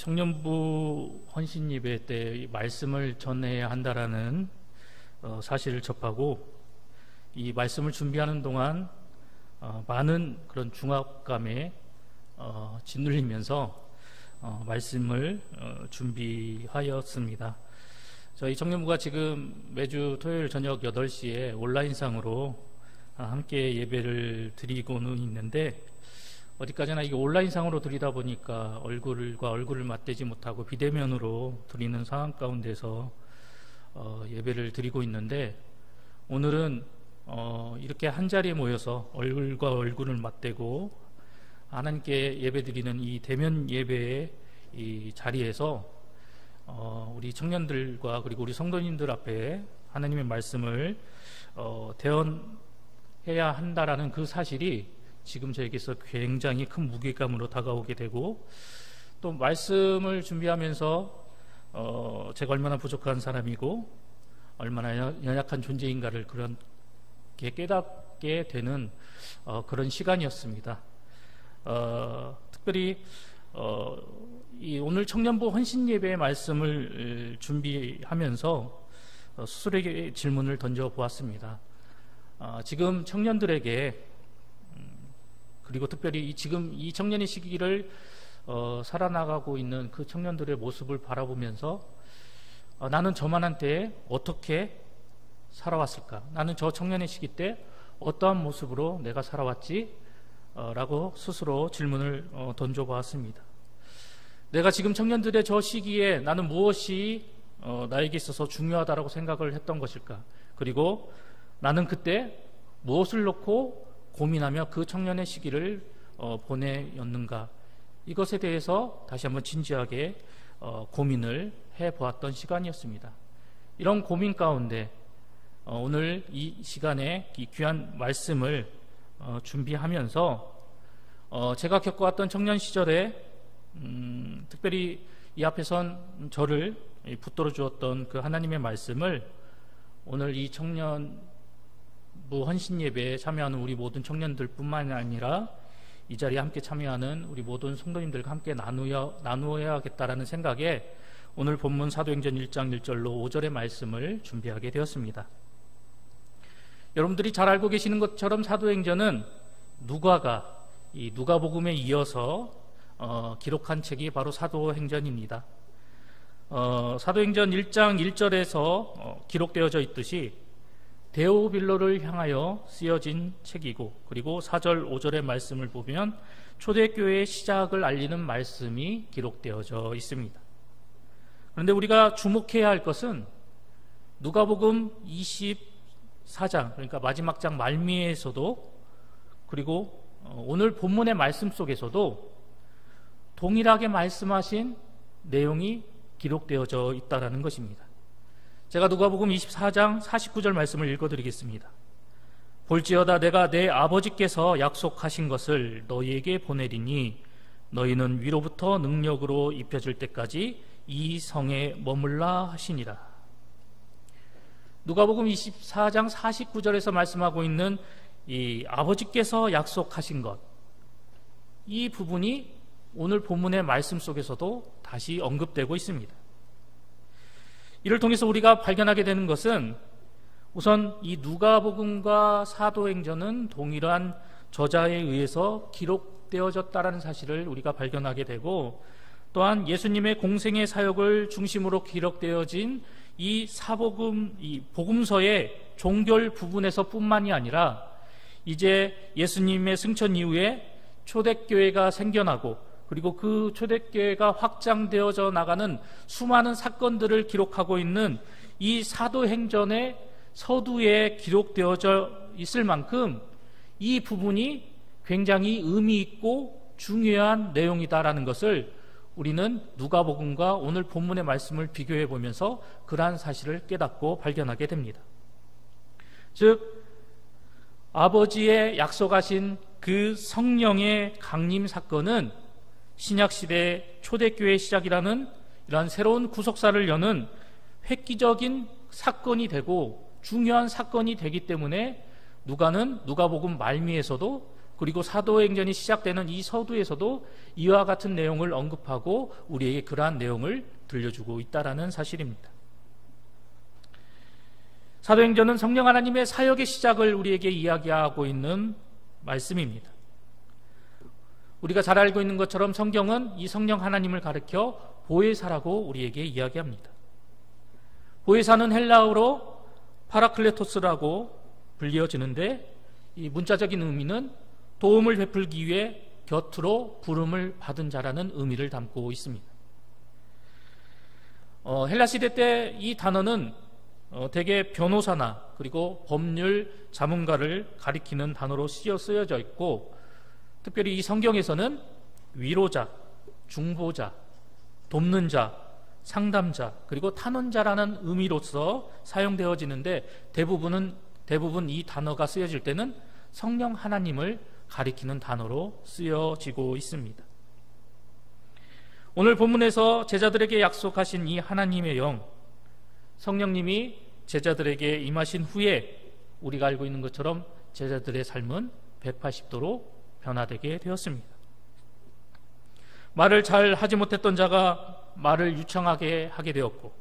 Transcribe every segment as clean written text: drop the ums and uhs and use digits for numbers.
청년부 헌신 예배 때 말씀을 전해야 한다라는 사실을 접하고 이 말씀을 준비하는 동안 많은 그런 중압감에 짓눌리면서 말씀을 준비하였습니다. 저희 청년부가 지금 매주 토요일 저녁 8시에 온라인상으로 함께 예배를 드리고는 있는데, 어디까지나 이게 온라인상으로 드리다 보니까 얼굴과 얼굴을 맞대지 못하고 비대면으로 드리는 상황 가운데서 예배를 드리고 있는데, 오늘은 이렇게 한자리에 모여서 얼굴과 얼굴을 맞대고 하나님께 예배드리는 이 대면 예배의 이 자리에서 우리 청년들과 그리고 우리 성도님들 앞에 하나님의 말씀을 대언해야 한다라는 그 사실이 지금 저에게서 굉장히 큰 무게감으로 다가오게 되고, 또 말씀을 준비하면서 제가 얼마나 부족한 사람이고 얼마나 연약한 존재인가를 그렇게 깨닫게 되는 그런 시간이었습니다. 특별히 이 오늘 청년부 헌신 예배의 말씀을 준비하면서 스스로에게 질문을 던져보았습니다. 지금 청년들에게, 그리고 특별히 지금 이 청년의 시기를 살아나가고 있는 그 청년들의 모습을 바라보면서 나는 저만한 때에 어떻게 살아왔을까? 나는 저 청년의 시기 때 어떠한 모습으로 내가 살아왔지? 라고 스스로 질문을 던져보았습니다. 내가 지금 청년들의 저 시기에 나는 무엇이 나에게 있어서 중요하다라고 생각을 했던 것일까? 그리고 나는 그때 무엇을 놓고 고민하며 그 청년의 시기를 보내었는가? 이것에 대해서 다시 한번 진지하게 고민을 해보았던 시간이었습니다. 이런 고민 가운데 오늘 이 시간에 이 귀한 말씀을 준비하면서 제가 겪어왔던 청년 시절에 특별히 이 앞에 선 저를 붙들어 주었던 그 하나님의 말씀을 오늘 이 청년부 헌신 예배에 참여하는 우리 모든 청년들 뿐만 아니라 이 자리에 함께 참여하는 우리 모든 성도님들과 함께 나누어야겠다라는 생각에 오늘 본문 사도행전 1장 1절로 5절의 말씀을 준비하게 되었습니다. 여러분들이 잘 알고 계시는 것처럼 사도행전은 누가가 이 누가복음에 이어서 기록한 책이 바로 사도행전입니다. 사도행전 1장 1절에서 기록되어져 있듯이 데오빌로를 향하여 쓰여진 책이고, 그리고 4절 5절의 말씀을 보면 초대교회의 시작을 알리는 말씀이 기록되어져 있습니다. 그런데 우리가 주목해야 할 것은 누가복음 24장, 그러니까 마지막 장 말미에서도, 그리고 오늘 본문의 말씀 속에서도 동일하게 말씀하신 내용이 기록되어져 있다는 것입니다. 제가 누가복음 24장 49절 말씀을 읽어드리겠습니다. 볼지어다 내가 내 아버지께서 약속하신 것을 너희에게 보내리니 너희는 위로부터 능력으로 입혀질 때까지 이 성에 머물라 하시니라. 누가복음 24장 49절에서 말씀하고 있는 이 아버지께서 약속하신 것, 이 부분이 오늘 본문의 말씀 속에서도 다시 언급되고 있습니다. 이를 통해서 우리가 발견하게 되는 것은, 우선 이 누가복음과 사도행전은 동일한 저자에 의해서 기록되어졌다는 사실을 우리가 발견하게 되고, 또한 예수님의 공생의 사역을 중심으로 기록되어진 이 사복음, 이 복음서의 종결 부분에서 뿐만이 아니라 이제 예수님의 승천 이후에 초대교회가 생겨나고, 그리고 그 초대교회가 확장되어져 나가는 수많은 사건들을 기록하고 있는 이 사도행전의 서두에 기록되어져 있을 만큼 이 부분이 굉장히 의미 있고 중요한 내용이다라는 것을 우리는 누가복음과 오늘 본문의 말씀을 비교해 보면서 그러한 사실을 깨닫고 발견하게 됩니다. 즉, 아버지의 약속하신 그 성령의 강림 사건은 신약시대 초대교회의 시작이라는 이러한 새로운 구속사를 여는 획기적인 사건이 되고 중요한 사건이 되기 때문에 누가는 누가복음 말미에서도 그리고 사도행전이 시작되는 이 서두에서도 이와 같은 내용을 언급하고 우리에게 그러한 내용을 들려주고 있다는 사실입니다. 사도행전은 성령 하나님의 사역의 시작을 우리에게 이야기하고 있는 말씀입니다. 우리가 잘 알고 있는 것처럼 성경은 이 성령 하나님을 가리켜 보혜사라고 우리에게 이야기합니다. 보혜사는 헬라어로 파라클레토스라고 불리어지는데 이 문자적인 의미는 도움을 베풀기 위해 곁으로 부름을 받은 자라는 의미를 담고 있습니다. 헬라 시대 때 이 단어는 대개 변호사나 그리고 법률 자문가를 가리키는 단어로 쓰여져 있고, 특별히 이 성경에서는 위로자, 중보자, 돕는 자, 상담자, 그리고 탄원자라는 의미로서 사용되어지는데 대부분 이 단어가 쓰여질 때는 성령 하나님을 가리키는 단어로 쓰여지고 있습니다. 오늘 본문에서 제자들에게 약속하신 이 하나님의 영, 성령님이 제자들에게 임하신 후에 우리가 알고 있는 것처럼 제자들의 삶은 180도로 변화되게 되었습니다. 말을 잘 하지 못했던 자가 말을 유창하게 하게 되었고,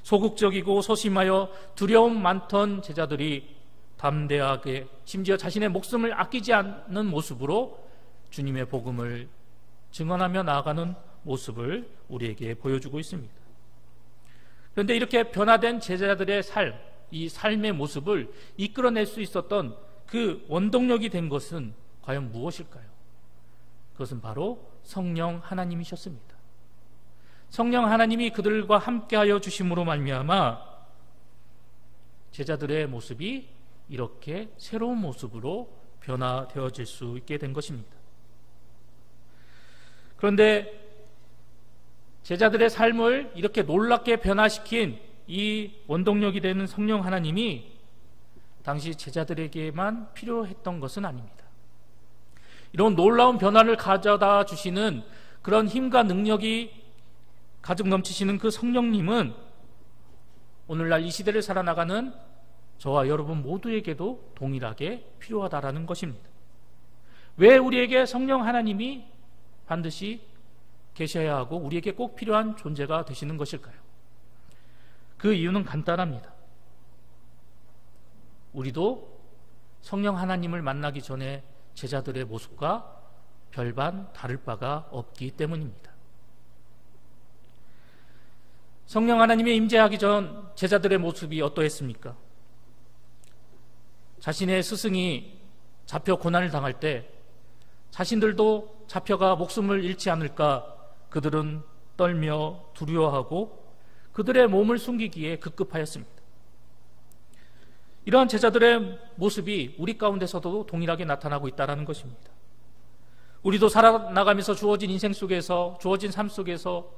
소극적이고 소심하여 두려움 많던 제자들이 담대하게, 심지어 자신의 목숨을 아끼지 않는 모습으로 주님의 복음을 증언하며 나아가는 모습을 우리에게 보여주고 있습니다. 그런데 이렇게 변화된 제자들의 삶, 이 삶의 모습을 이끌어낼 수 있었던 그 원동력이 된 것은 과연 무엇일까요? 그것은 바로 성령 하나님이셨습니다. 성령 하나님이 그들과 함께하여 주심으로 말미암아 제자들의 모습이 이렇게 새로운 모습으로 변화되어질 수 있게 된 것입니다. 그런데 제자들의 삶을 이렇게 놀랍게 변화시킨 이 원동력이 되는 성령 하나님이 당시 제자들에게만 필요했던 것은 아닙니다. 이런 놀라운 변화를 가져다 주시는 그런 힘과 능력이 가득 넘치시는 그 성령님은 오늘날 이 시대를 살아나가는 저와 여러분 모두에게도 동일하게 필요하다라는 것입니다. 왜 우리에게 성령 하나님이 반드시 계셔야 하고 우리에게 꼭 필요한 존재가 되시는 것일까요? 그 이유는 간단합니다. 우리도 성령 하나님을 만나기 전에 제자들의 모습과 별반 다를 바가 없기 때문입니다. 성령 하나님의 임재하기 전 제자들의 모습이 어떠했습니까? 자신의 스승이 잡혀 고난을 당할 때 자신들도 잡혀가 목숨을 잃지 않을까 그들은 떨며 두려워하고 그들의 몸을 숨기기에 급급하였습니다. 이러한 제자들의 모습이 우리 가운데서도 동일하게 나타나고 있다는 것입니다. 우리도 살아나가면서 주어진 인생 속에서, 주어진 삶 속에서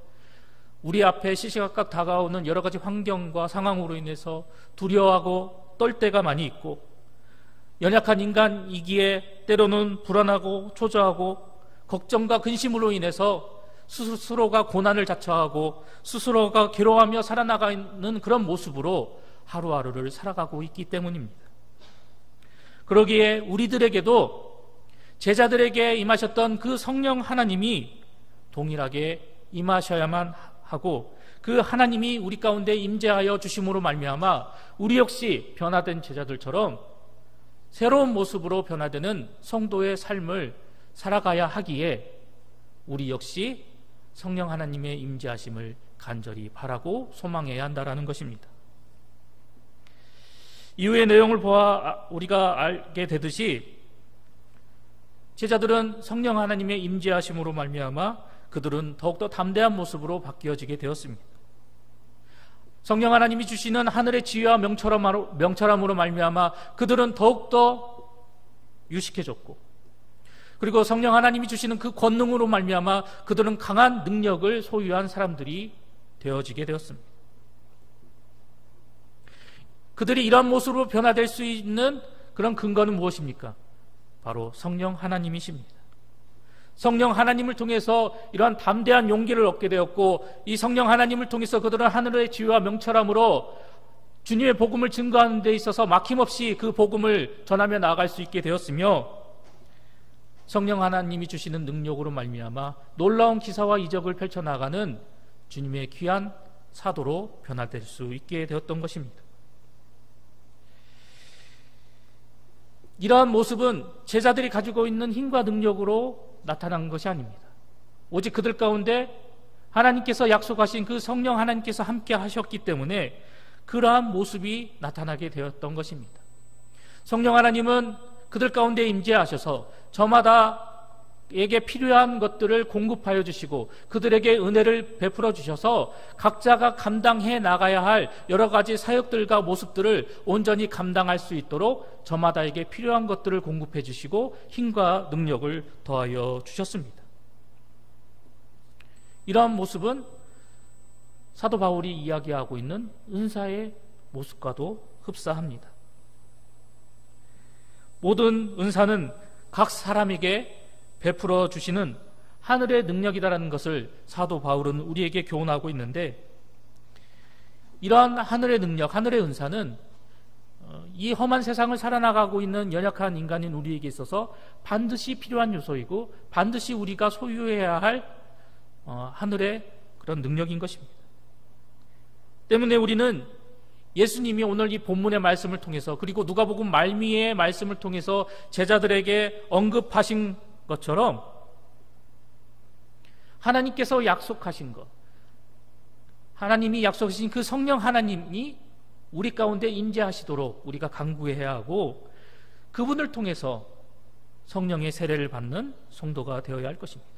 우리 앞에 시시각각 다가오는 여러 가지 환경과 상황으로 인해서 두려워하고 떨 때가 많이 있고, 연약한 인간이기에 때로는 불안하고 초조하고 걱정과 근심으로 인해서 스스로가 고난을 자처하고 스스로가 괴로워하며 살아나가는 그런 모습으로 하루하루를 살아가고 있기 때문입니다. 그러기에 우리들에게도 제자들에게 임하셨던 그 성령 하나님이 동일하게 임하셔야만 하고, 그 하나님이 우리 가운데 임재하여 주심으로 말미암아 우리 역시 변화된 제자들처럼 새로운 모습으로 변화되는 성도의 삶을 살아가야 하기에 우리 역시 성령 하나님의 임재하심을 간절히 바라고 소망해야 한다는 것입니다. 이후의 내용을 보아 우리가 알게 되듯이 제자들은 성령 하나님의 임재하심으로 말미암아 그들은 더욱더 담대한 모습으로 바뀌어지게 되었습니다. 성령 하나님이 주시는 하늘의 지혜와 명철함으로 말미암아 그들은 더욱더 유식해졌고, 그리고 성령 하나님이 주시는 그 권능으로 말미암아 그들은 강한 능력을 소유한 사람들이 되어지게 되었습니다. 그들이 이러한 모습으로 변화될 수 있는 그런 근거는 무엇입니까? 바로 성령 하나님이십니다. 성령 하나님을 통해서 이러한 담대한 용기를 얻게 되었고, 이 성령 하나님을 통해서 그들은 하늘의 지혜와 명철함으로 주님의 복음을 증거하는 데 있어서 막힘없이 그 복음을 전하며 나아갈 수 있게 되었으며, 성령 하나님이 주시는 능력으로 말미암아 놀라운 기사와 이적을 펼쳐나가는 주님의 귀한 사도로 변화될 수 있게 되었던 것입니다. 이러한 모습은 제자들이 가지고 있는 힘과 능력으로 나타난 것이 아닙니다. 오직 그들 가운데 하나님께서 약속하신 그 성령 하나님께서 함께 하셨기 때문에 그러한 모습이 나타나게 되었던 것입니다. 성령 하나님은 그들 가운데 임재하셔서 저마다에게 필요한 것들을 공급하여 주시고 그들에게 은혜를 베풀어 주셔서 각자가 감당해 나가야 할 여러 가지 사역들과 모습들을 온전히 감당할 수 있도록 저마다에게 필요한 것들을 공급해 주시고 힘과 능력을 더하여 주셨습니다. 이러한 모습은 사도 바울이 이야기하고 있는 은사의 모습과도 흡사합니다. 모든 은사는 각 사람에게 베풀어 주시는 하늘의 능력이다라는 것을 사도 바울은 우리에게 교훈하고 있는데, 이러한 하늘의 능력, 하늘의 은사는 이 험한 세상을 살아나가고 있는 연약한 인간인 우리에게 있어서 반드시 필요한 요소이고 반드시 우리가 소유해야 할 하늘의 그런 능력인 것입니다. 때문에 우리는 예수님이 오늘 이 본문의 말씀을 통해서, 그리고 누가복음 말미의 말씀을 통해서 제자들에게 언급하신 것처럼 하나님께서 약속하신 것, 하나님이 약속하신 그 성령 하나님이 우리 가운데 임재하시도록 우리가 간구해야 하고, 그분을 통해서 성령의 세례를 받는 성도가 되어야 할 것입니다.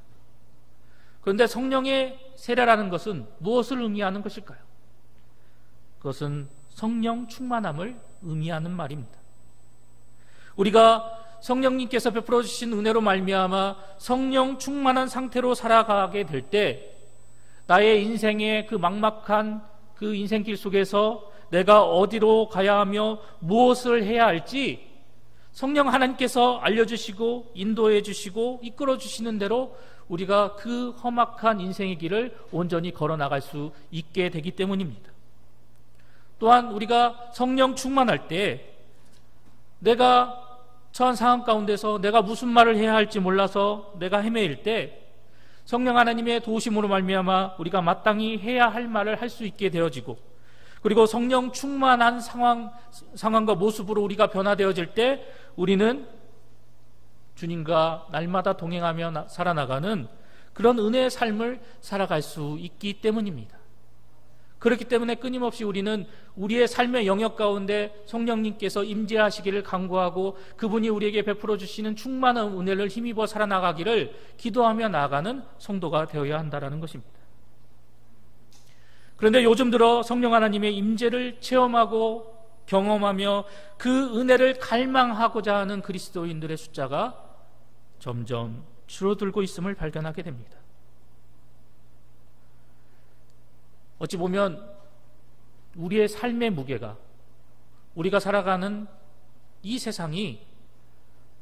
그런데 성령의 세례라는 것은 무엇을 의미하는 것일까요? 그것은 성령 충만함을 의미하는 말입니다. 우리가 성령님께서 베풀어 주신 은혜로 말미암아 성령 충만한 상태로 살아가게 될 때, 나의 인생의 그 막막한 그 인생길 속에서 내가 어디로 가야 하며 무엇을 해야 할지 성령 하나님께서 알려주시고 인도해 주시고 이끌어 주시는 대로 우리가 그 험악한 인생의 길을 온전히 걸어나갈 수 있게 되기 때문입니다. 또한 우리가 성령 충만할 때 내가 처한 상황 가운데서 내가 무슨 말을 해야 할지 몰라서 내가 헤매일 때 성령 하나님의 도우심으로 말미암아 우리가 마땅히 해야 할 말을 할 수 있게 되어지고, 그리고 성령 충만한 상황과 모습으로 우리가 변화되어질 때 우리는 주님과 날마다 동행하며 살아나가는 그런 은혜의 삶을 살아갈 수 있기 때문입니다. 그렇기 때문에 끊임없이 우리는 우리의 삶의 영역 가운데 성령님께서 임재하시기를 간구하고 그분이 우리에게 베풀어 주시는 충만한 은혜를 힘입어 살아나가기를 기도하며 나아가는 성도가 되어야 한다는 것입니다. 그런데 요즘 들어 성령 하나님의 임재를 체험하고 경험하며 그 은혜를 갈망하고자 하는 그리스도인들의 숫자가 점점 줄어들고 있음을 발견하게 됩니다. 어찌 보면 우리의 삶의 무게가, 우리가 살아가는 이 세상이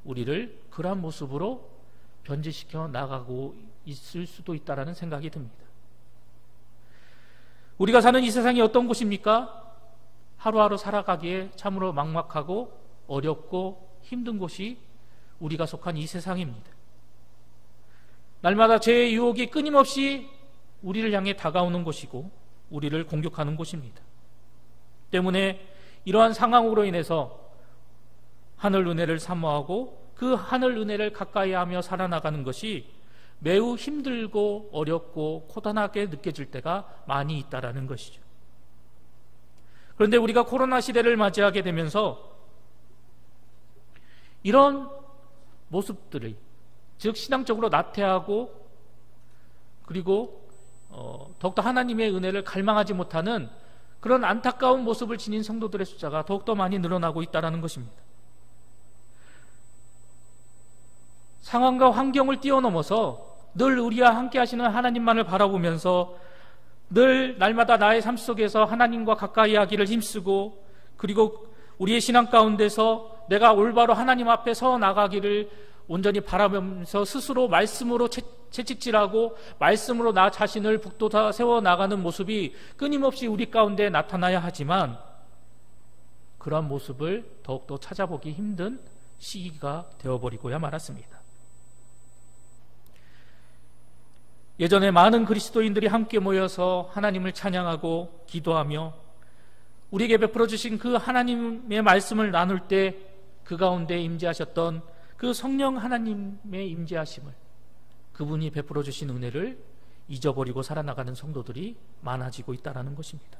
우리를 그러한 모습으로 변질시켜 나가고 있을 수도 있다는 생각이 듭니다. 우리가 사는 이 세상이 어떤 곳입니까? 하루하루 살아가기에 참으로 막막하고 어렵고 힘든 곳이 우리가 속한 이 세상입니다. 날마다 죄의 유혹이 끊임없이 우리를 향해 다가오는 곳이고 우리를 공격하는 곳입니다. 때문에 이러한 상황으로 인해서 하늘 은혜를 사모하고 그 하늘 은혜를 가까이 하며 살아나가는 것이 매우 힘들고 어렵고 고단하게 느껴질 때가 많이 있다라는 것이죠. 그런데 우리가 코로나 시대를 맞이하게 되면서 이런 모습들이, 즉 신앙적으로 나태하고 그리고 더욱더 하나님의 은혜를 갈망하지 못하는 그런 안타까운 모습을 지닌 성도들의 숫자가 더욱더 많이 늘어나고 있다는 것입니다. 상황과 환경을 뛰어넘어서 늘 우리와 함께 하시는 하나님만을 바라보면서 늘 날마다 나의 삶 속에서 하나님과 가까이 하기를 힘쓰고, 그리고 우리의 신앙 가운데서 내가 올바로 하나님 앞에 서 나가기를 온전히 바라보면서 스스로 말씀으로 채찍질하고 말씀으로 나 자신을 북돋아 세워나가는 모습이 끊임없이 우리 가운데 나타나야 하지만, 그러한 모습을 더욱더 찾아보기 힘든 시기가 되어버리고야 말았습니다. 예전에 많은 그리스도인들이 함께 모여서 하나님을 찬양하고 기도하며 우리에게 베풀어 주신 그 하나님의 말씀을 나눌 때 그 가운데 임재하셨던 그 성령 하나님의 임재하심을, 그분이 베풀어 주신 은혜를 잊어버리고 살아나가는 성도들이 많아지고 있다는 것입니다.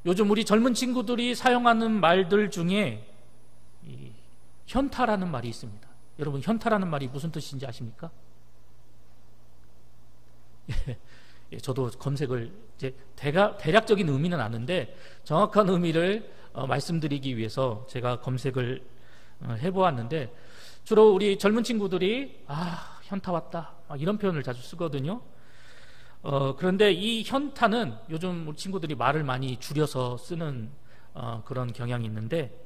요즘 우리 젊은 친구들이 사용하는 말들 중에 이 현타라는 말이 있습니다. 여러분, 현타라는 말이 무슨 뜻인지 아십니까? 예, 저도 검색을 이제 대략적인 의미는 아는데 정확한 의미를 말씀드리기 위해서 제가 검색을 해보았는데, 주로 우리 젊은 친구들이 현타 왔다 이런 표현을 자주 쓰거든요. 그런데 이 현타는 요즘 우리 친구들이 말을 많이 줄여서 쓰는 그런 경향이 있는데,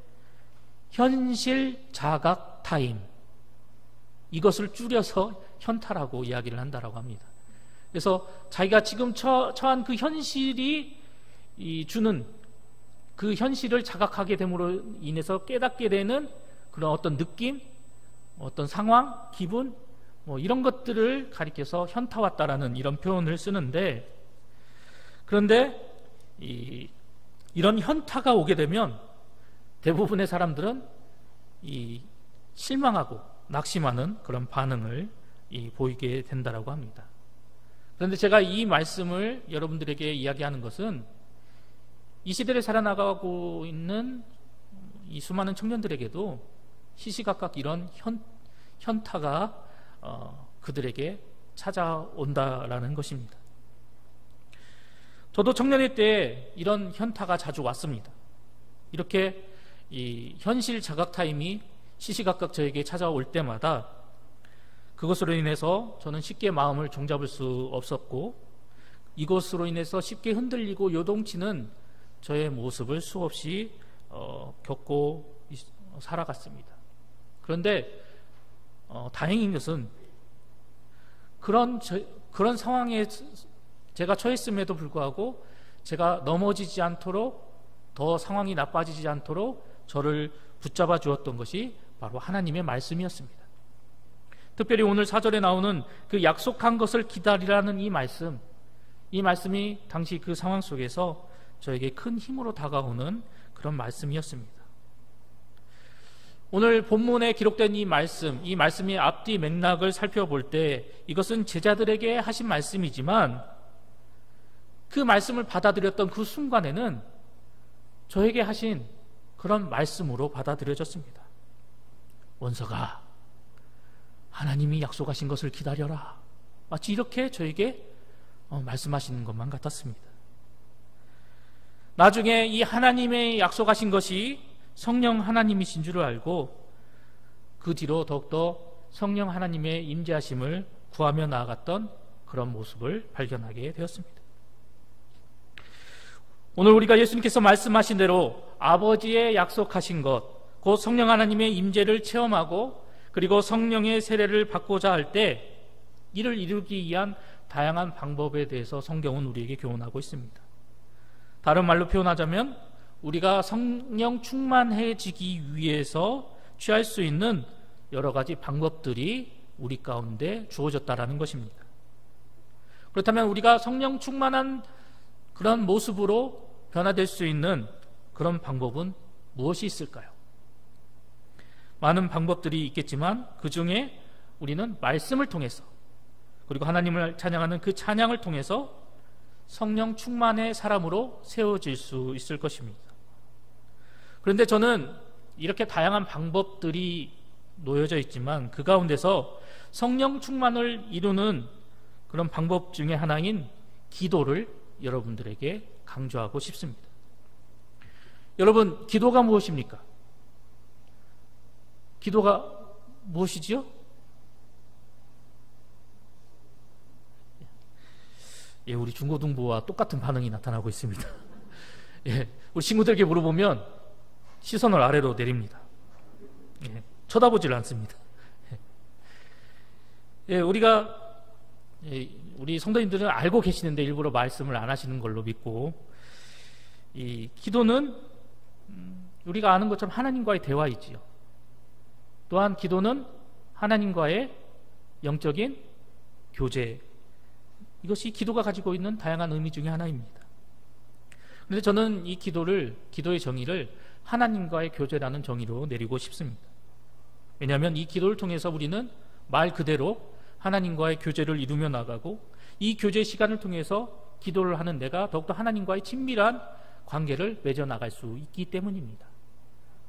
현실 자각 타임, 이것을 줄여서 현타라고 이야기를 한다라고 합니다. 그래서 자기가 지금 처한 그 현실이 주는 그 현실을 자각하게 됨으로 인해서 깨닫게 되는 그런 어떤 느낌, 어떤 상황, 기분, 이런 것들을 가리켜서 현타 왔다라는 이런 표현을 쓰는데, 그런데 이런 현타가 오게 되면 대부분의 사람들은 실망하고 낙심하는 그런 반응을 보이게 된다라고 합니다. 그런데 제가 이 말씀을 여러분들에게 이야기하는 것은 이 시대를 살아나가고 있는 이 수많은 청년들에게도 시시각각 이런 현타가 그들에게 찾아온다라는 것입니다. 저도 청년일 때 이런 현타가 자주 왔습니다. 이렇게 이 현실 자각 타임이 시시각각 저에게 찾아올 때마다 그것으로 인해서 저는 쉽게 마음을 종잡을 수 없었고, 이것으로 인해서 쉽게 흔들리고 요동치는 저의 모습을 수없이 겪고 살아갔습니다. 그런데 다행인 것은 그런 상황에 제가 처했음에도 불구하고 제가 넘어지지 않도록, 더 상황이 나빠지지 않도록 저를 붙잡아 주었던 것이 바로 하나님의 말씀이었습니다. 특별히 오늘 4절에 나오는 그 약속한 것을 기다리라는 이 말씀이 당시 그 상황 속에서 저에게 큰 힘으로 다가오는 그런 말씀이었습니다. 오늘 본문에 기록된 이 말씀의 앞뒤 맥락을 살펴볼 때 이것은 제자들에게 하신 말씀이지만, 그 말씀을 받아들였던 그 순간에는 저에게 하신 그런 말씀으로 받아들여졌습니다. 원서가, 하나님이 약속하신 것을 기다려라. 마치 이렇게 저에게 말씀하시는 것만 같았습니다. 나중에 이 하나님의 약속하신 것이 성령 하나님이신 줄을 알고 그 뒤로 더욱더 성령 하나님의 임재하심을 구하며 나아갔던 그런 모습을 발견하게 되었습니다. 오늘 우리가 예수님께서 말씀하신 대로 아버지의 약속하신 것, 곧 성령 하나님의 임재를 체험하고 그리고 성령의 세례를 받고자 할 때 이를 이루기 위한 다양한 방법에 대해서 성경은 우리에게 교훈하고 있습니다. 다른 말로 표현하자면 우리가 성령 충만해지기 위해서 취할 수 있는 여러 가지 방법들이 우리 가운데 주어졌다라는 것입니다. 그렇다면 우리가 성령 충만한 그런 모습으로 변화될 수 있는 그런 방법은 무엇이 있을까요? 많은 방법들이 있겠지만 그 중에 우리는 말씀을 통해서, 그리고 하나님을 찬양하는 그 찬양을 통해서 성령 충만의 사람으로 세워질 수 있을 것입니다. 그런데 저는 이렇게 다양한 방법들이 놓여져 있지만 그 가운데서 성령 충만을 이루는 그런 방법 중에 하나인 기도를 여러분들에게 강조하고 싶습니다. 여러분, 기도가 무엇입니까? 기도가 무엇이지요? 예, 우리 중고등부와 똑같은 반응이 나타나고 있습니다. 예, 우리 친구들에게 물어보면 시선을 아래로 내립니다. 예, 쳐다보질 않습니다. 예, 우리 성도님들은 알고 계시는데 일부러 말씀을 안 하시는 걸로 믿고, 이 기도는 우리가 아는 것처럼 하나님과의 대화이지요. 또한 기도는 하나님과의 영적인 교제, 이것이 기도가 가지고 있는 다양한 의미 중에 하나입니다. 그런데 저는 이 기도의 정의를 하나님과의 교제라는 정의로 내리고 싶습니다. 왜냐하면 이 기도를 통해서 우리는 말 그대로 하나님과의 교제를 이루며 나가고, 이 교제 시간을 통해서 기도를 하는 내가 더욱더 하나님과의 친밀한 관계를 맺어 나갈 수 있기 때문입니다.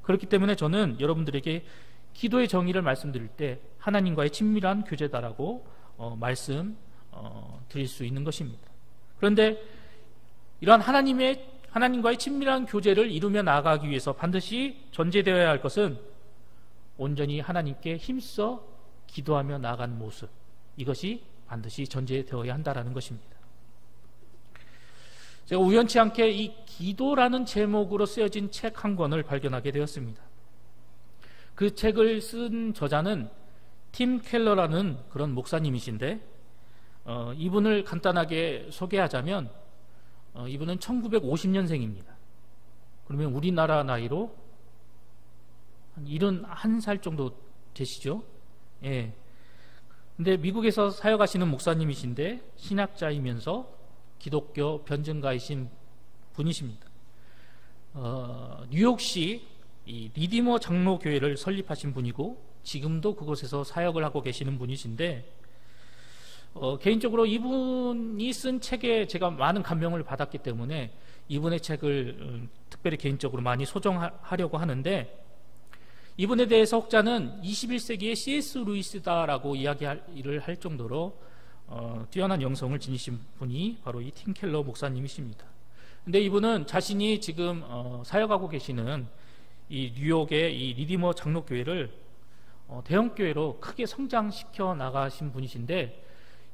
그렇기 때문에 저는 여러분들에게 기도의 정의를 말씀드릴 때 하나님과의 친밀한 교제다라고 드릴 수 있는 것입니다. 그런데 이러한 하나님과의 친밀한 교제를 이루며 나아가기 위해서 반드시 전제되어야 할 것은 온전히 하나님께 힘써 기도하며 나아가는 모습, 이것이 반드시 전제되어야 한다는 것입니다. 제가 우연치 않게 이 기도라는 제목으로 쓰여진 책 한 권을 발견하게 되었습니다. 그 책을 쓴 저자는 팀 켈러라는 그런 목사님이신데, 이분을 간단하게 소개하자면 이분은 1950년생입니다. 그러면 우리나라 나이로 한 71살 정도 되시죠? 예. 근데 미국에서 사역하시는 목사님이신데 신학자이면서 기독교 변증가이신 분이십니다. 뉴욕시 이 리디머 장로교회를 설립하신 분이고 지금도 그곳에서 사역을 하고 계시는 분이신데, 개인적으로 이분이 쓴 책에 제가 많은 감명을 받았기 때문에 이분의 책을 특별히 개인적으로 많이 소정하려고 하는데, 이분에 대해서 혹자는 21세기의 C.S. 루이스다라고 이야기를 할 정도로 뛰어난 영성을 지니신 분이 바로 이 팀 켈러 목사님이십니다. 근데 이분은 자신이 지금 사역하고 계시는 이 뉴욕의 이 리디머 장로교회를 대형교회로 크게 성장시켜 나가신 분이신데,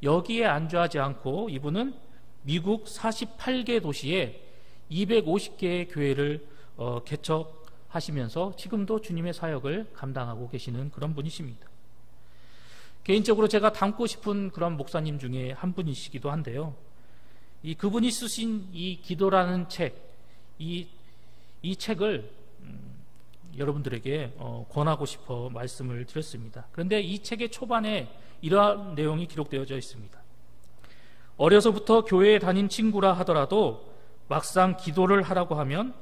여기에 안주하지 않고 이분은 미국 48개 도시에 250개의 교회를 개척하시면서 지금도 주님의 사역을 감당하고 계시는 그런 분이십니다. 개인적으로 제가 닮고 싶은 그런 목사님 중에 한 분이시기도 한데요. 그분이 쓰신 이 기도라는 책, 이 책을 여러분들에게 권하고 싶어 말씀을 드렸습니다. 그런데 이 책의 초반에 이러한 내용이 기록되어져 있습니다. 어려서부터 교회에 다닌 친구라 하더라도 막상 기도를 하라고 하면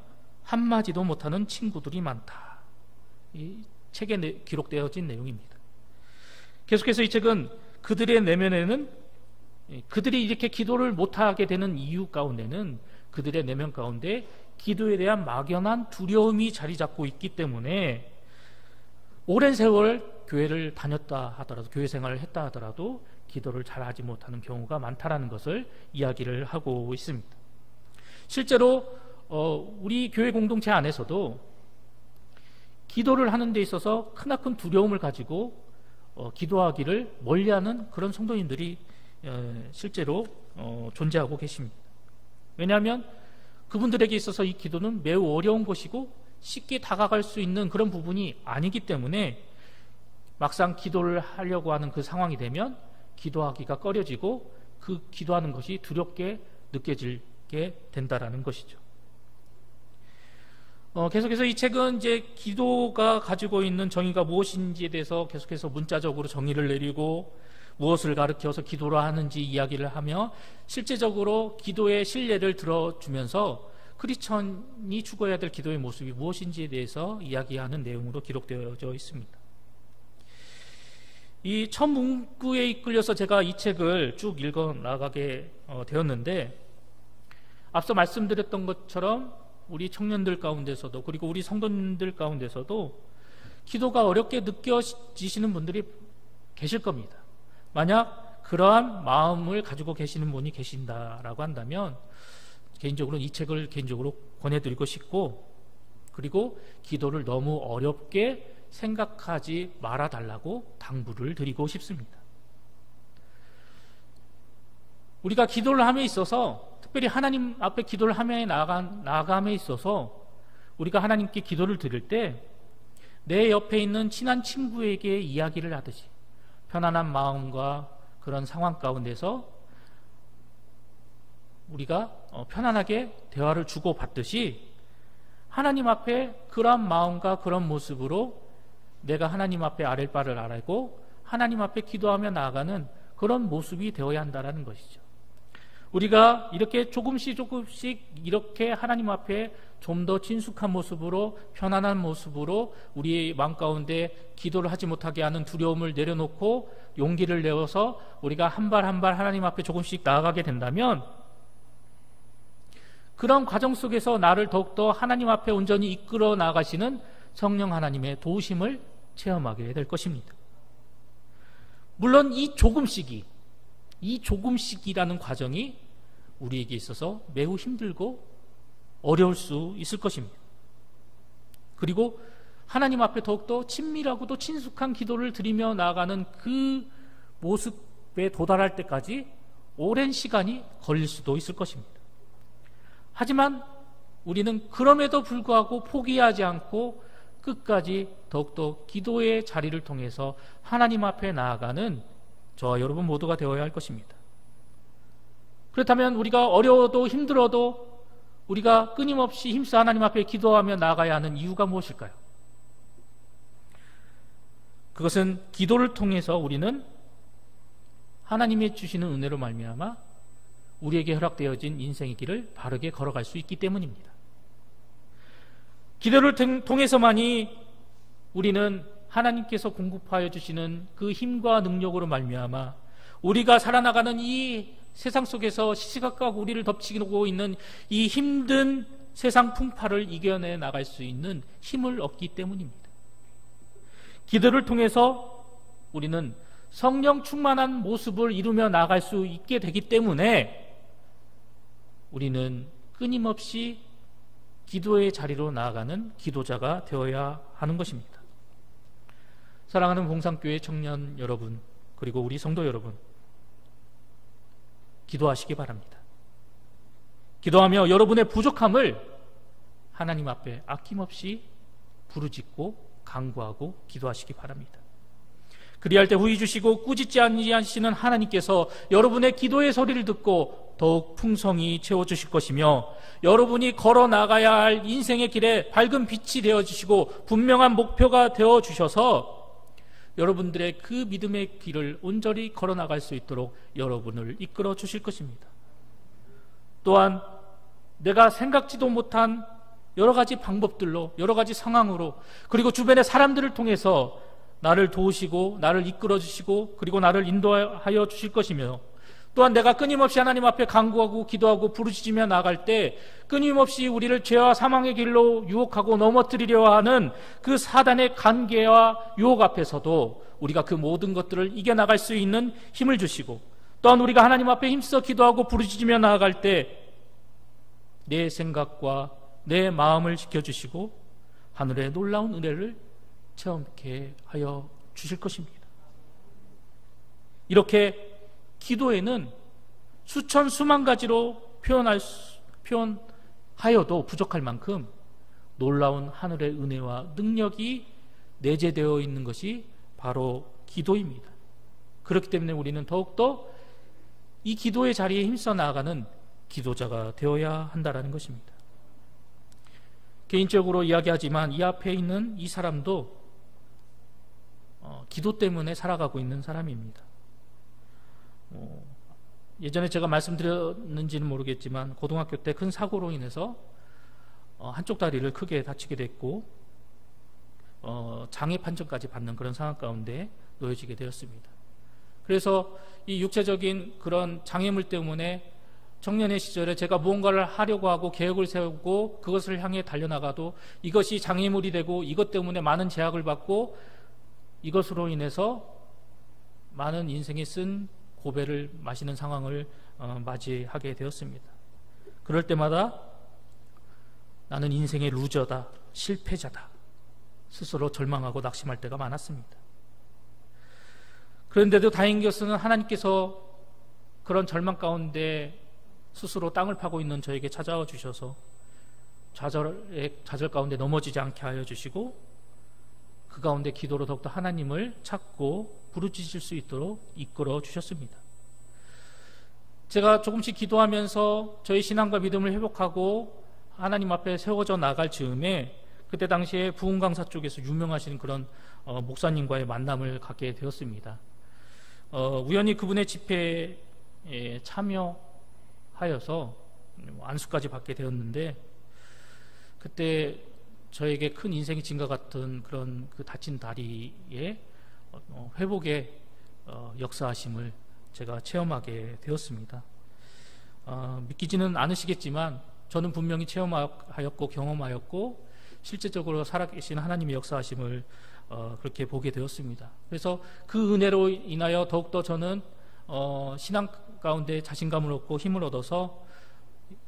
한마디도 못하는 친구들이 많다. 이 책에 기록되어진 내용입니다. 계속해서 이 책은 그들의 내면에는, 그들이 이렇게 기도를 못하게 되는 이유 가운데는 그들의 내면 가운데 기도에 대한 막연한 두려움이 자리 잡고 있기 때문에 오랜 세월 교회를 다녔다 하더라도, 교회 생활을 했다 하더라도 기도를 잘 하지 못하는 경우가 많다라는 것을 이야기를 하고 있습니다. 실제로 우리 교회 공동체 안에서도 기도를 하는 데 있어서 크나큰 두려움을 가지고 기도하기를 멀리하는 그런 성도님들이 실제로 존재하고 계십니다. 왜냐하면 그분들에게 있어서 이 기도는 매우 어려운 것이고 쉽게 다가갈 수 있는 그런 부분이 아니기 때문에 막상 기도를 하려고 하는 그 상황이 되면 기도하기가 꺼려지고 그 기도하는 것이 두렵게 느껴지게 된다라는 것이죠. 계속해서 이 책은 이제 기도가 가지고 있는 정의가 무엇인지에 대해서 계속해서 문자적으로 정의를 내리고 무엇을 가르쳐서 기도를 하는지 이야기를 하며 실제적으로 기도의 신뢰를 들어주면서 크리스천이 추구해야 될 기도의 모습이 무엇인지에 대해서 이야기하는 내용으로 기록되어져 있습니다. 이 첫 문구에 이끌려서 제가 이 책을 쭉 읽어 나가게 되었는데, 앞서 말씀드렸던 것처럼 우리 청년들 가운데서도, 그리고 우리 성도님들 가운데서도 기도가 어렵게 느껴지시는 분들이 계실 겁니다. 만약 그러한 마음을 가지고 계시는 분이 계신다라고 한다면 개인적으로 이 책을 개인적으로 권해드리고 싶고, 그리고 기도를 너무 어렵게 생각하지 말아달라고 당부를 드리고 싶습니다. 우리가 기도를 함에 있어서, 특별히 하나님 앞에 기도를 함에 나아감에 있어서 우리가 하나님께 기도를 드릴 때 내 옆에 있는 친한 친구에게 이야기를 하듯이 편안한 마음과 그런 상황 가운데서 우리가 편안하게 대화를 주고받듯이 하나님 앞에 그런 마음과 그런 모습으로 내가 하나님 앞에 아랠 바를 알고 하나님 앞에 기도하며 나아가는 그런 모습이 되어야 한다는 것이죠. 우리가 이렇게 조금씩 이렇게 하나님 앞에 좀 더 친숙한 모습으로, 편안한 모습으로 우리의 마음 가운데 기도를 하지 못하게 하는 두려움을 내려놓고 용기를 내어서 우리가 한 발 한 발 하나님 앞에 조금씩 나아가게 된다면, 그런 과정 속에서 나를 더욱더 하나님 앞에 온전히 이끌어 나가시는 성령 하나님의 도우심을 체험하게 될 것입니다. 물론 이 조금씩이라는 과정이 우리에게 있어서 매우 힘들고 어려울 수 있을 것입니다. 그리고 하나님 앞에 더욱더 친밀하고도 친숙한 기도를 드리며 나아가는 그 모습에 도달할 때까지 오랜 시간이 걸릴 수도 있을 것입니다. 하지만 우리는 그럼에도 불구하고 포기하지 않고 끝까지 더욱더 기도의 자리를 통해서 하나님 앞에 나아가는 저와 여러분 모두가 되어야 할 것입니다. 그렇다면 우리가 어려워도 힘들어도 우리가 끊임없이 힘써 하나님 앞에 기도하며 나아가야 하는 이유가 무엇일까요? 그것은 기도를 통해서 우리는 하나님이 주시는 은혜로 말미암아 우리에게 허락되어진 인생의 길을 바르게 걸어갈 수 있기 때문입니다. 기도를 통해서만이 우리는 하나님께서 공급하여 주시는 그 힘과 능력으로 말미암아 우리가 살아나가는 이 세상 속에서 시시각각 우리를 덮치고 있는 이 힘든 세상 풍파를 이겨내 나갈 수 있는 힘을 얻기 때문입니다. 기도를 통해서 우리는 성령 충만한 모습을 이루며 나아갈 수 있게 되기 때문에 우리는 끊임없이 기도의 자리로 나아가는 기도자가 되어야 하는 것입니다. 사랑하는 봉상교회 청년 여러분, 그리고 우리 성도 여러분, 기도하시기 바랍니다. 기도하며 여러분의 부족함을 하나님 앞에 아낌없이 부르짖고 간구하고 기도하시기 바랍니다. 그리할 때 후히 주시고 꾸짖지 아니하시는 하나님께서 여러분의 기도의 소리를 듣고 더욱 풍성히 채워주실 것이며, 여러분이 걸어 나가야 할 인생의 길에 밝은 빛이 되어주시고 분명한 목표가 되어주셔서 여러분들의 그 믿음의 길을 온전히 걸어 나갈 수 있도록 여러분을 이끌어 주실 것입니다. 또한 내가 생각지도 못한 여러 가지 방법들로, 여러 가지 상황으로, 그리고 주변의 사람들을 통해서 나를 도우시고 나를 이끌어 주시고 그리고 나를 인도하여 주실 것이며, 또한 내가 끊임없이 하나님 앞에 간구하고 기도하고 부르짖으며 나아갈 때 끊임없이 우리를 죄와 사망의 길로 유혹하고 넘어뜨리려 하는 그 사단의 간계와 유혹 앞에서도 우리가 그 모든 것들을 이겨나갈 수 있는 힘을 주시고, 또한 우리가 하나님 앞에 힘써 기도하고 부르짖으며 나아갈 때 내 생각과 내 마음을 지켜주시고 하늘의 놀라운 은혜를 체험케 하여 주실 것입니다. 이렇게 기도에는 수천 수만 가지로 표현하여도 부족할 만큼 놀라운 하늘의 은혜와 능력이 내재되어 있는 것이 바로 기도입니다. 그렇기 때문에 우리는 더욱더 이 기도의 자리에 힘써 나아가는 기도자가 되어야 한다는 것입니다. 개인적으로 이야기하지만 이 앞에 있는 이 사람도 기도 때문에 살아가고 있는 사람입니다. 예전에 제가 말씀드렸는지는 모르겠지만 고등학교 때 큰 사고로 인해서 한쪽 다리를 크게 다치게 됐고 장애 판정까지 받는 그런 상황 가운데 놓여지게 되었습니다. 그래서 이 육체적인 그런 장애물 때문에 청년의 시절에 제가 무언가를 하려고 하고 계획을 세우고 그것을 향해 달려나가도 이것이 장애물이 되고 이것 때문에 많은 제약을 받고 이것으로 인해서 많은 인생에 쓴 고배를 마시는 상황을 맞이하게 되었습니다. 그럴 때마다 나는 인생의 루저다, 실패자다, 스스로 절망하고 낙심할 때가 많았습니다. 그런데도 다행인 것은 하나님께서 그런 절망 가운데 스스로 땅을 파고 있는 저에게 찾아와 주셔서 좌절 가운데 넘어지지 않게 하여 주시고 그 가운데 기도로 더욱더 하나님을 찾고 부르짖을 수 있도록 이끌어 주셨습니다. 제가 조금씩 기도하면서 저희 신앙과 믿음을 회복하고 하나님 앞에 세워져 나갈 즈음에 그때 당시에 부흥강사 쪽에서 유명하신 그런 목사님과의 만남을 갖게 되었습니다. 우연히 그분의 집회에 참여하여서 안수까지 받게 되었는데, 그때 저에게 큰 인생이 진과 같은 그런 그 다친 다리의 회복의 역사하심을 제가 체험하게 되었습니다. 믿기지는 않으시겠지만 저는 분명히 체험하였고 경험하였고 실제적으로 살아계신 하나님의 역사하심을 그렇게 보게 되었습니다. 그래서 그 은혜로 인하여 더욱더 저는 신앙 가운데 자신감을 얻고 힘을 얻어서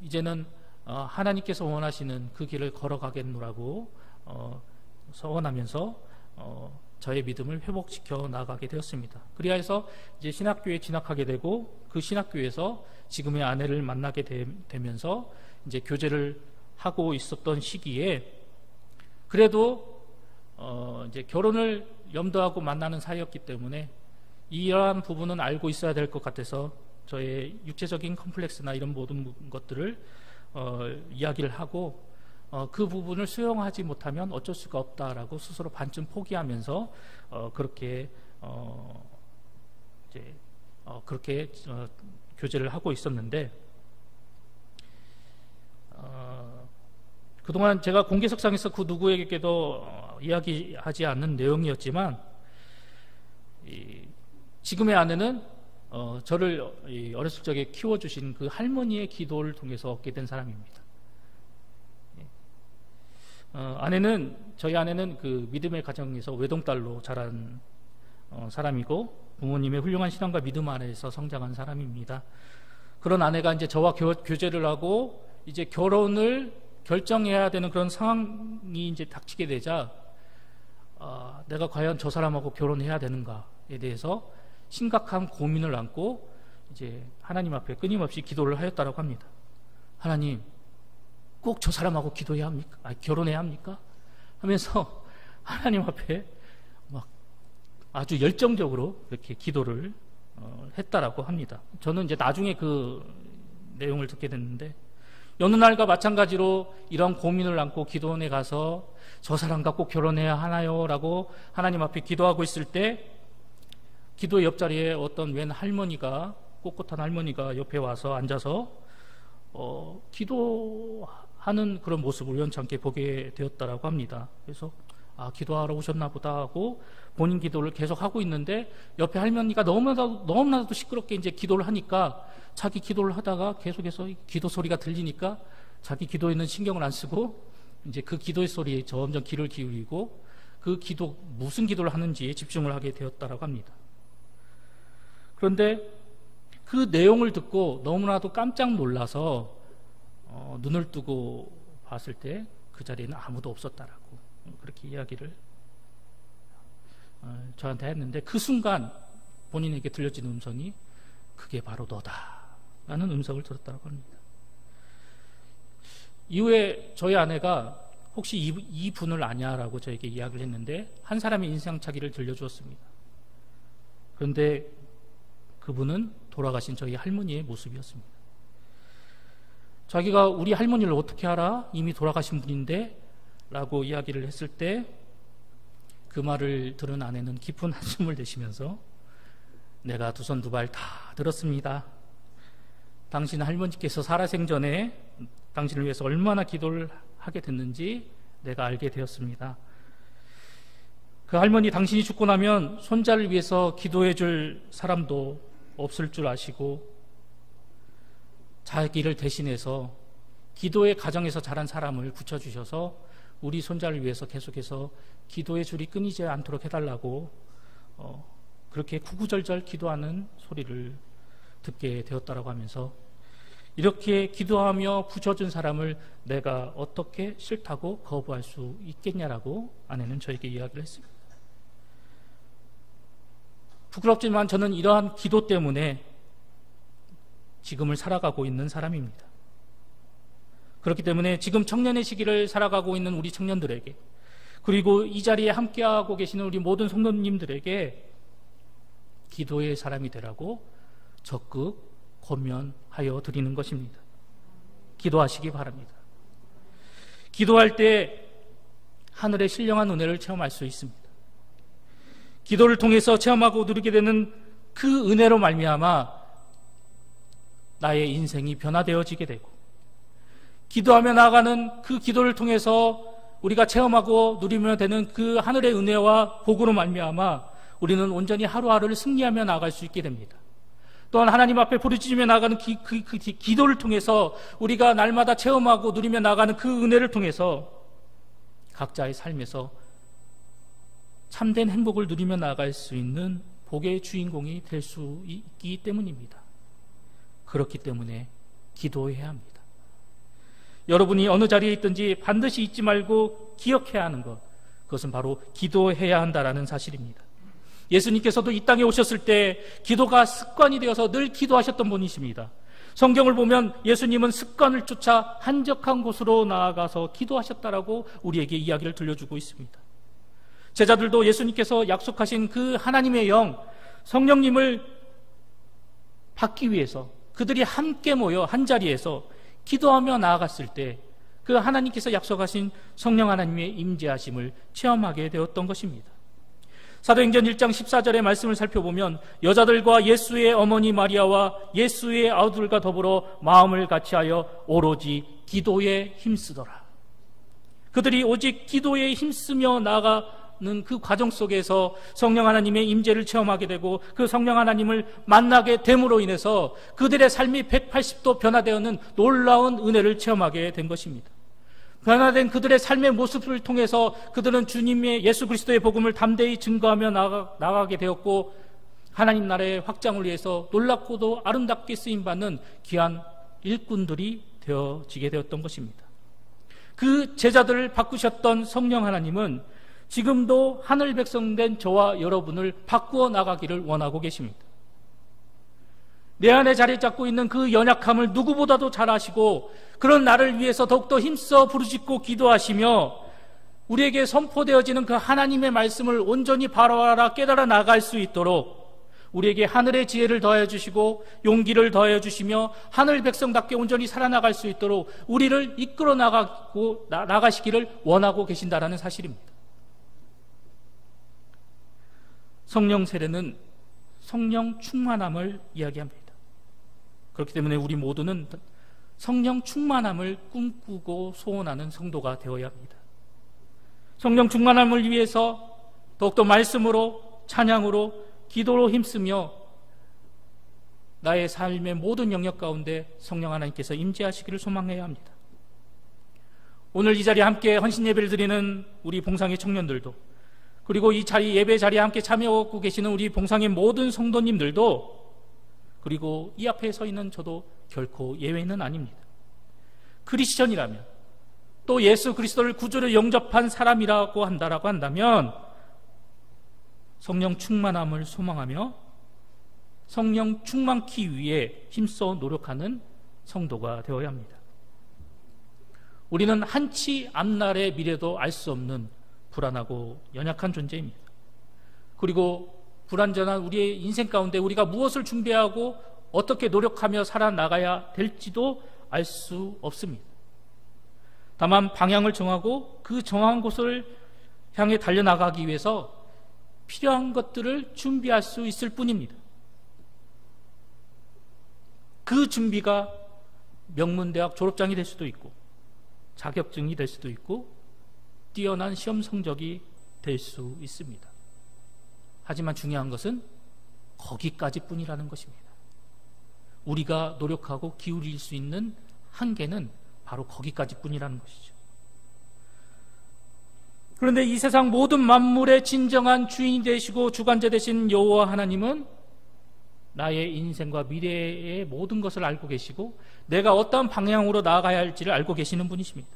이제는 하나님께서 원하시는 그 길을 걸어가겠노라고 서원하면서 저의 믿음을 회복시켜 나가게 되었습니다. 그리하여서 이제 신학교에 진학하게 되고, 그 신학교에서 지금의 아내를 만나게 되면서 이제 교제를 하고 있었던 시기에, 그래도 이제 결혼을 염두하고 만나는 사이였기 때문에 이러한 부분은 알고 있어야 될 것 같아서 저의 육체적인 컴플렉스나 이런 모든 것들을 이야기를 하고, 그 부분을 수용하지 못하면 어쩔 수가 없다라고 스스로 반쯤 포기하면서 그렇게 교제를 하고 있었는데, 그동안 제가 공개석상에서 그 누구에게도 이야기하지 않는 내용이었지만, 지금의 아내는 저를 어렸을 적에 키워주신 그 할머니의 기도를 통해서 얻게 된 사람입니다. 저희 아내는 그 믿음의 가정에서 외동딸로 자란 사람이고, 부모님의 훌륭한 신앙과 믿음 아래에서 성장한 사람입니다. 그런 아내가 이제 저와 교제를 하고 이제 결혼을 결정해야 되는 그런 상황이 이제 닥치게 되자, 내가 과연 저 사람하고 결혼해야 되는가에 대해서 심각한 고민을 안고 이제 하나님 앞에 끊임없이 기도를 하였다라고 합니다. 하나님, 꼭 저 사람하고 기도해야 합니까? 결혼해야 합니까? 하면서 하나님 앞에 막 아주 열정적으로 이렇게 기도를 했다라고 합니다. 저는 이제 나중에 그 내용을 듣게 됐는데, 여느 날과 마찬가지로 이런 고민을 안고 기도원에 가서 저 사람과 꼭 결혼해야 하나요? 라고 하나님 앞에 기도하고 있을 때, 기도의 옆자리에 어떤 웬 할머니가, 꼿꼿한 할머니가 옆에 와서 앉아서 기도하는 그런 모습을 우연찮게 보게 되었다라고 합니다. 그래서 기도하러 오셨나 보다 하고 본인 기도를 계속 하고 있는데, 옆에 할머니가 너무나도 시끄럽게 이제 기도를 하니까, 자기 기도를 하다가 계속해서 기도 소리가 들리니까 자기 기도에는 신경을 안 쓰고 이제 그 기도의 소리에 점점 귀를 기울이고 그 기도, 무슨 기도를 하는지에 집중을 하게 되었다라고 합니다. 그런데 그 내용을 듣고 너무나도 깜짝 놀라서 눈을 뜨고 봤을 때 그 자리에는 아무도 없었다라고 그렇게 이야기를 저한테 했는데, 그 순간 본인에게 들려진 음성이 그게 바로 너다 라는 음성을 들었다고 합니다. 이후에 저희 아내가 혹시 이 분을 아냐라고 저에게 이야기를 했는데, 한 사람의 인상착의를 들려주었습니다. 그런데 그분은 돌아가신 저희 할머니의 모습이었습니다. 자기가 우리 할머니를 어떻게 알아? 이미 돌아가신 분인데? 라고 이야기를 했을 때, 그 말을 들은 아내는 깊은 한숨을 내쉬면서, 내가 두 손 두 발 다 들었습니다. 당신 할머니께서 살아생전에 당신을 위해서 얼마나 기도를 하게 됐는지 내가 알게 되었습니다. 그 할머니, 당신이 죽고 나면 손자를 위해서 기도해 줄 사람도 없을 줄 아시고, 자기를 대신해서 기도의 가정에서 자란 사람을 붙여주셔서 우리 손자를 위해서 계속해서 기도의 줄이 끊이지 않도록 해달라고 그렇게 구구절절 기도하는 소리를 듣게 되었다라고 하면서, 이렇게 기도하며 붙여준 사람을 내가 어떻게 싫다고 거부할 수 있겠냐라고 아내는 저에게 이야기를 했습니다. 부끄럽지만 저는 이러한 기도 때문에 지금을 살아가고 있는 사람입니다. 그렇기 때문에 지금 청년의 시기를 살아가고 있는 우리 청년들에게, 그리고 이 자리에 함께하고 계시는 우리 모든 성도님들에게 기도의 사람이 되라고 적극 권면하여 드리는 것입니다. 기도하시기 바랍니다. 기도할 때 하늘의 신령한 은혜를 체험할 수 있습니다. 기도를 통해서 체험하고 누리게 되는 그 은혜로 말미암아 나의 인생이 변화되어지게 되고, 기도하며 나아가는 그 기도를 통해서 우리가 체험하고 누리며 되는 그 하늘의 은혜와 복으로 말미암아 우리는 온전히 하루하루를 승리하며 나아갈 수 있게 됩니다. 또한 하나님 앞에 부르짖으며 나아가는 기도를 통해서 우리가 날마다 체험하고 누리며 나아가는 그 은혜를 통해서 각자의 삶에서 참된 행복을 누리며 나아갈 수 있는 복의 주인공이 될 수 있기 때문입니다. 그렇기 때문에 기도해야 합니다. 여러분이 어느 자리에 있든지 반드시 잊지 말고 기억해야 하는 것, 그것은 바로 기도해야 한다라는 사실입니다. 예수님께서도 이 땅에 오셨을 때 기도가 습관이 되어서 늘 기도하셨던 분이십니다. 성경을 보면 예수님은 습관을 쫓아 한적한 곳으로 나아가서 기도하셨다라고 우리에게 이야기를 들려주고 있습니다. 제자들도 예수님께서 약속하신 그 하나님의 영, 성령님을 받기 위해서 그들이 함께 모여 한 자리에서 기도하며 나아갔을 때 그 하나님께서 약속하신 성령 하나님의 임재하심을 체험하게 되었던 것입니다. 사도행전 1장 14절의 말씀을 살펴보면 여자들과 예수의 어머니 마리아와 예수의 아우들과 더불어 마음을 같이하여 오로지 기도에 힘쓰더라. 그들이 오직 기도에 힘쓰며 나아가는 그 과정 속에서 성령 하나님의 임재를 체험하게 되고 그 성령 하나님을 만나게 됨으로 인해서 그들의 삶이 180도 변화되었는 놀라운 은혜를 체험하게 된 것입니다. 변화된 그들의 삶의 모습을 통해서 그들은 주님의 예수 그리스도의 복음을 담대히 증거하며 나가게 되었고, 하나님 나라의 확장을 위해서 놀랍고도 아름답게 쓰임받는 귀한 일꾼들이 되어지게 되었던 것입니다. 그 제자들을 바꾸셨던 성령 하나님은 지금도 하늘 백성된 저와 여러분을 바꾸어 나가기를 원하고 계십니다. 내 안에 자리 잡고 있는 그 연약함을 누구보다도 잘 아시고, 그런 나를 위해서 더욱더 힘써 부르짖고 기도하시며 우리에게 선포되어지는 그 하나님의 말씀을 온전히 바라보아 깨달아 나갈 수 있도록 우리에게 하늘의 지혜를 더해 주시고 용기를 더해 주시며 하늘 백성답게 온전히 살아나갈 수 있도록 우리를 이끌어 나가시기를 원하고 계신다라는 사실입니다. 성령 세례는 성령 충만함을 이야기합니다. 그렇기 때문에 우리 모두는 성령 충만함을 꿈꾸고 소원하는 성도가 되어야 합니다. 성령 충만함을 위해서 더욱더 말씀으로, 찬양으로, 기도로 힘쓰며 나의 삶의 모든 영역 가운데 성령 하나님께서 임재하시기를 소망해야 합니다. 오늘 이 자리에 함께 헌신 예배를 드리는 우리 봉상의 청년들도, 그리고 이 자리 예배 자리에 함께 참여하고 계시는 우리 봉상의 모든 성도님들도, 그리고 이 앞에 서 있는 저도 결코 예외는 아닙니다. 크리스천이라면, 또 예수 그리스도를 구주로 영접한 사람이라고 한다면 성령 충만함을 소망하며 성령 충만케 위해 힘써 노력하는 성도가 되어야 합니다. 우리는 한치 앞날의 미래도 알 수 없는 불안하고 연약한 존재입니다. 그리고 불완전한 우리의 인생 가운데 우리가 무엇을 준비하고 어떻게 노력하며 살아나가야 될지도 알 수 없습니다. 다만 방향을 정하고 그 정한 곳을 향해 달려나가기 위해서 필요한 것들을 준비할 수 있을 뿐입니다. 그 준비가 명문대학 졸업장이 될 수도 있고 자격증이 될 수도 있고 뛰어난 시험 성적이 될 수 있습니다. 하지만 중요한 것은 거기까지뿐이라는 것입니다. 우리가 노력하고 기울일 수 있는 한계는 바로 거기까지뿐이라는 것이죠. 그런데 이 세상 모든 만물의 진정한 주인이 되시고 주관자 되신 여호와 하나님은 나의 인생과 미래의 모든 것을 알고 계시고 내가 어떤 방향으로 나아가야 할지를 알고 계시는 분이십니다.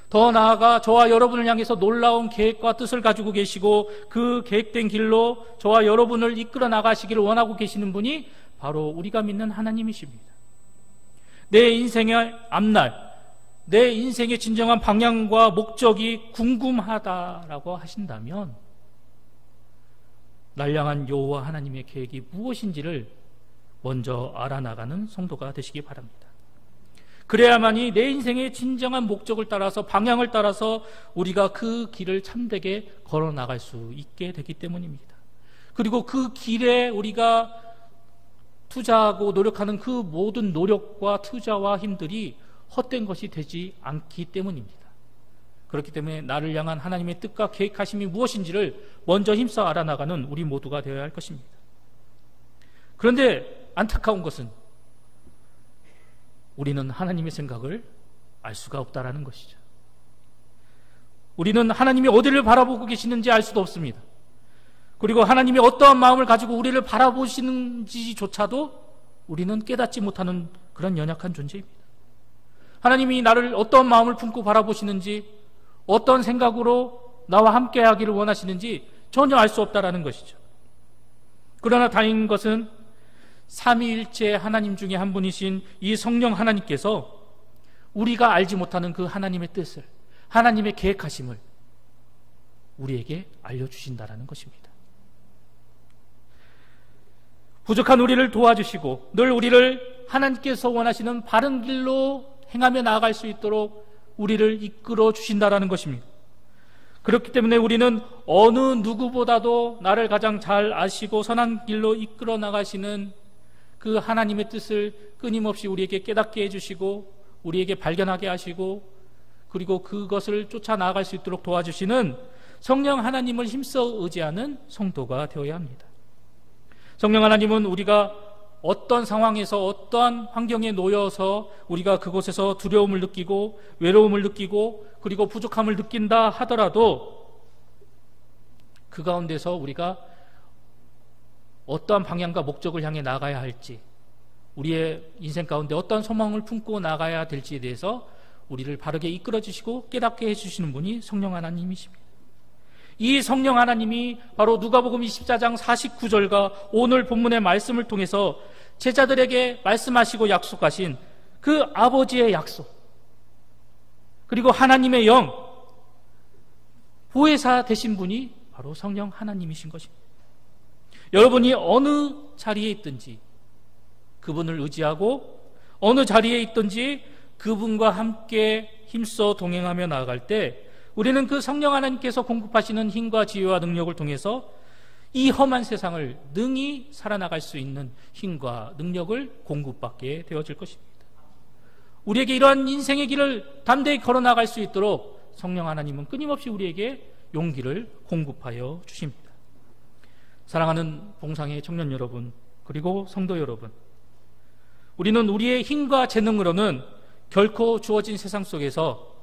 더 나아가 저와 여러분을 향해서 놀라운 계획과 뜻을 가지고 계시고 그 계획된 길로 저와 여러분을 이끌어 나가시기를 원하고 계시는 분이 바로 우리가 믿는 하나님이십니다. 내 인생의 앞날, 내 인생의 진정한 방향과 목적이 궁금하다라고 하신다면 날 향한 여호와 하나님의 계획이 무엇인지를 먼저 알아나가는 성도가 되시기 바랍니다. 그래야만이 내 인생의 진정한 목적을 따라서, 방향을 따라서 우리가 그 길을 참되게 걸어 나갈 수 있게 되기 때문입니다. 그리고 그 길에 우리가 투자하고 노력하는 그 모든 노력과 투자와 힘들이 헛된 것이 되지 않기 때문입니다. 그렇기 때문에 나를 향한 하나님의 뜻과 계획하심이 무엇인지를 먼저 힘써 알아나가는 우리 모두가 되어야 할 것입니다. 그런데 안타까운 것은 우리는 하나님의 생각을 알 수가 없다라는 것이죠. 우리는 하나님이 어디를 바라보고 계시는지 알 수도 없습니다. 그리고 하나님이 어떠한 마음을 가지고 우리를 바라보시는지조차도 우리는 깨닫지 못하는 그런 연약한 존재입니다. 하나님이 나를 어떤 마음을 품고 바라보시는지, 어떤 생각으로 나와 함께 하기를 원하시는지 전혀 알 수 없다라는 것이죠. 그러나 다행인 것은 삼위일체 하나님 중에 한 분이신 이 성령 하나님께서 우리가 알지 못하는 그 하나님의 뜻을, 하나님의 계획하심을 우리에게 알려주신다라는 것입니다. 부족한 우리를 도와주시고 늘 우리를 하나님께서 원하시는 바른 길로 행하며 나아갈 수 있도록 우리를 이끌어 주신다라는 것입니다. 그렇기 때문에 우리는 어느 누구보다도 나를 가장 잘 아시고 선한 길로 이끌어 나가시는 그 하나님의 뜻을 끊임없이 우리에게 깨닫게 해주시고 우리에게 발견하게 하시고 그리고 그것을 쫓아 나아갈 수 있도록 도와주시는 성령 하나님을 힘써 의지하는 성도가 되어야 합니다. 성령 하나님은 우리가 어떤 상황에서 어떠한 환경에 놓여서 우리가 그곳에서 두려움을 느끼고 외로움을 느끼고 그리고 부족함을 느낀다 하더라도 그 가운데서 우리가 어떠한 방향과 목적을 향해 나가야 할지, 우리의 인생 가운데 어떠한 소망을 품고 나가야 될지에 대해서 우리를 바르게 이끌어 주시고 깨닫게 해주시는 분이 성령 하나님이십니다. 이 성령 하나님이 바로 누가복음 24장 49절과 오늘 본문의 말씀을 통해서 제자들에게 말씀하시고 약속하신 그 아버지의 약속, 그리고 하나님의 영, 보혜사 되신 분이 바로 성령 하나님이신 것입니다. 여러분이 어느 자리에 있든지 그분을 의지하고 어느 자리에 있든지 그분과 함께 힘써 동행하며 나아갈 때 우리는 그 성령 하나님께서 공급하시는 힘과 지혜와 능력을 통해서 이 험한 세상을 능히 살아나갈 수 있는 힘과 능력을 공급받게 되어질 것입니다. 우리에게 이러한 인생의 길을 담대히 걸어나갈 수 있도록 성령 하나님은 끊임없이 우리에게 용기를 공급하여 주십니다. 사랑하는 봉상의 청년 여러분, 그리고 성도 여러분, 우리는 우리의 힘과 재능으로는 결코 주어진 세상 속에서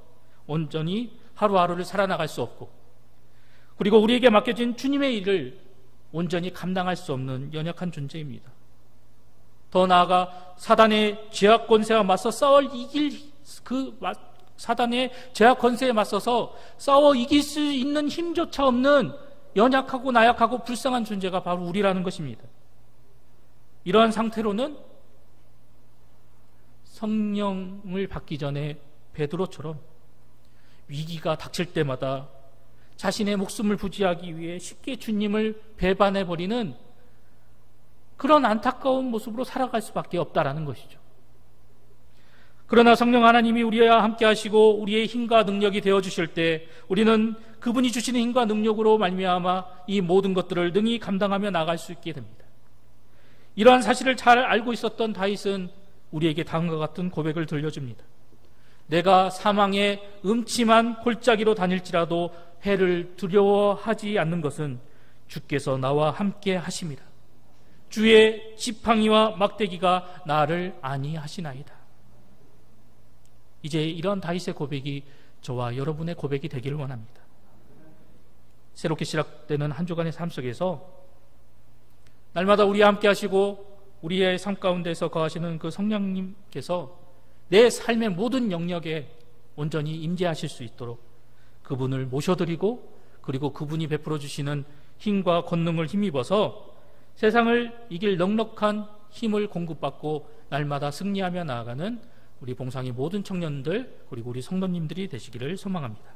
온전히 하루하루를 살아나갈 수 없고, 그리고 우리에게 맡겨진 주님의 일을 온전히 감당할 수 없는 연약한 존재입니다. 더 나아가 사단의 죄악 권세와 맞서 사단의 죄악 권세에 맞서서 싸워 이길 수 있는 힘조차 없는 연약하고 나약하고 불쌍한 존재가 바로 우리라는 것입니다. 이러한 상태로는 성령을 받기 전에 베드로처럼 위기가 닥칠 때마다 자신의 목숨을 부지하기 위해 쉽게 주님을 배반해버리는 그런 안타까운 모습으로 살아갈 수밖에 없다라는 것이죠. 그러나 성령 하나님이 우리와 함께 하시고 우리의 힘과 능력이 되어주실 때 우리는 그분이 주시는 힘과 능력으로 말미암아 이 모든 것들을 능히 감당하며 나갈 수 있게 됩니다. 이러한 사실을 잘 알고 있었던 다윗은 우리에게 다음과 같은 고백을 들려줍니다. 내가 사망의 음침한 골짜기로 다닐지라도 해를 두려워하지 않는 것은 주께서 나와 함께 하심이라. 주의 지팡이와 막대기가 나를 안위하시나이다. 이제 이런 다윗의 고백이 저와 여러분의 고백이 되기를 원합니다. 새롭게 시작되는 한 주간의 삶 속에서 날마다 우리와 함께 하시고 우리의 삶 가운데서 거하시는 그 성령님께서 내 삶의 모든 영역에 온전히 임재하실 수 있도록 그분을 모셔드리고 그리고 그분이 베풀어 주시는 힘과 권능을 힘입어서 세상을 이길 넉넉한 힘을 공급받고 날마다 승리하며 나아가는 우리 봉상의 모든 청년들 그리고 우리 성도님들이 되시기를 소망합니다.